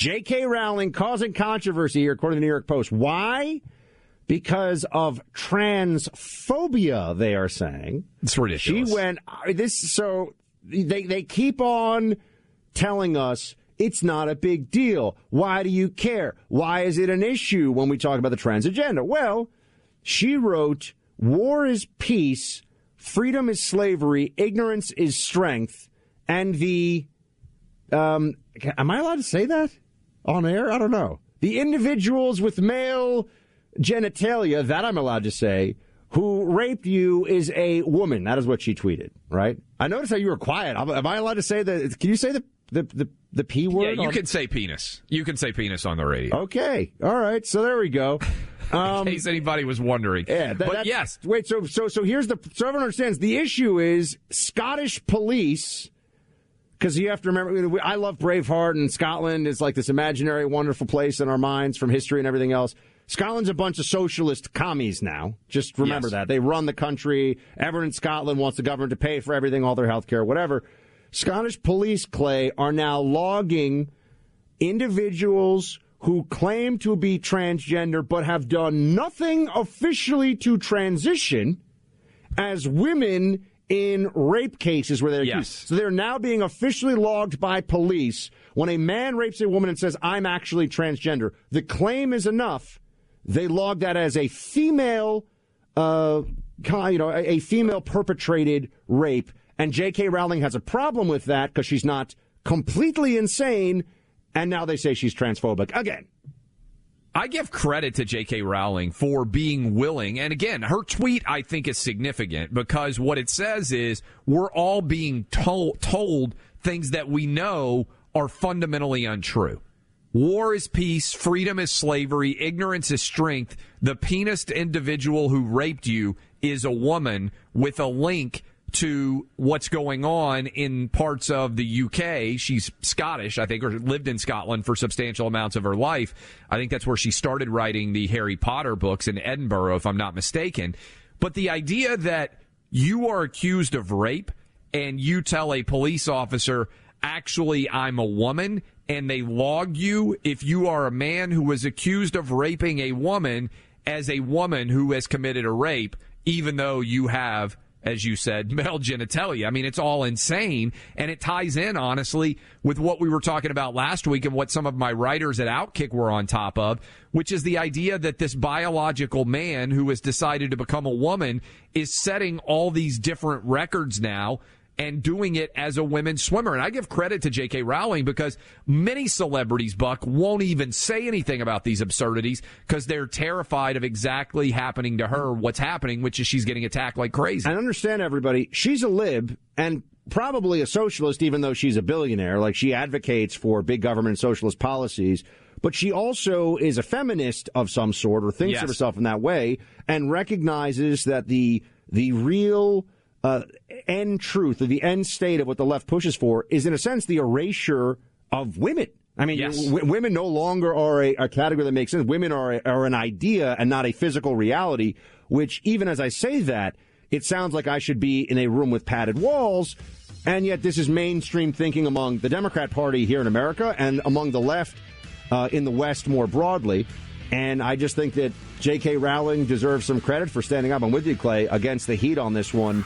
J.K. Rowling causing controversy here, according to the New York Post. Why? Because of transphobia, they are saying. It's ridiculous. She went, so they keep on telling us it's not a big deal. Why do you care? Why is it an issue when we talk about the trans agenda? Well, she wrote, war is peace, freedom is slavery, ignorance is strength, and the, am I allowed to say that on air? I don't know. The individuals with male genitalia, that I'm allowed to say, who raped you is a woman. That is what she tweeted, right? I noticed how you were quiet. Am I allowed to say that? Can you say the P word? Yeah, you can say penis. You can say penis on the radio. Okay. All right. So there we go. In case anybody was wondering. Yeah, but yes. Wait, so here's so everyone understands. The issue is Scottish police, because you have to remember, I love Braveheart, and Scotland is like this imaginary, wonderful place in our minds from history and everything else. Scotland's a bunch of socialist commies now. Just remember that. They run the country. Everyone in Scotland wants the government to pay for everything, all their health care, whatever. Scottish police, Clay, are now logging individuals who claim to be transgender but have done nothing officially to transition as women in rape cases where they're accused. So they're now being officially logged by police. When a man rapes a woman and says, I'm actually transgender, the claim is enough. They log that as a female, a female-perpetrated rape. And J.K. Rowling has a problem with that because she's not completely insane, and now they say she's transphobic again. I give credit to J.K. Rowling for being willing, and again, her tweet I think is significant because what it says is we're all being told things that we know are fundamentally untrue. War is peace, freedom is slavery, ignorance is strength. The penis individual who raped you is a woman, with a link to what's going on in parts of the UK. She's Scottish, I think, or lived in Scotland for substantial amounts of her life. I think that's where she started writing the Harry Potter books in Edinburgh, if I'm not mistaken. But the idea that you are accused of rape and you tell a police officer, actually, I'm a woman, and they log you if you are a man who was accused of raping a woman as a woman who has committed a rape, even though you have, as you said, male genitalia. I mean, it's all insane, and it ties in, honestly, with what we were talking about last week and what some of my writers at Outkick were on top of, which is the idea that this biological man who has decided to become a woman is setting all these different records now and doing it as a women's swimmer. And I give credit to J.K. Rowling because many celebrities, Buck, won't even say anything about these absurdities because they're terrified of exactly happening to her what's happening, which is she's getting attacked like crazy. I understand, everybody. She's a lib and probably a socialist, even though she's a billionaire. Like, she advocates for big government and socialist policies. But she also is a feminist of some sort, or thinks of herself in that way, and recognizes that the real end truth, or the end state of what the left pushes for, is in a sense the erasure of women. I mean, women no longer are a category that makes sense. Women are an idea and not a physical reality, which, even as I say that, it sounds like I should be in a room with padded walls, and yet this is mainstream thinking among the Democrat Party here in America and among the left in the West more broadly. And I just think that J.K. Rowling deserves some credit for standing up. I'm with you, Clay, against the heat on this one.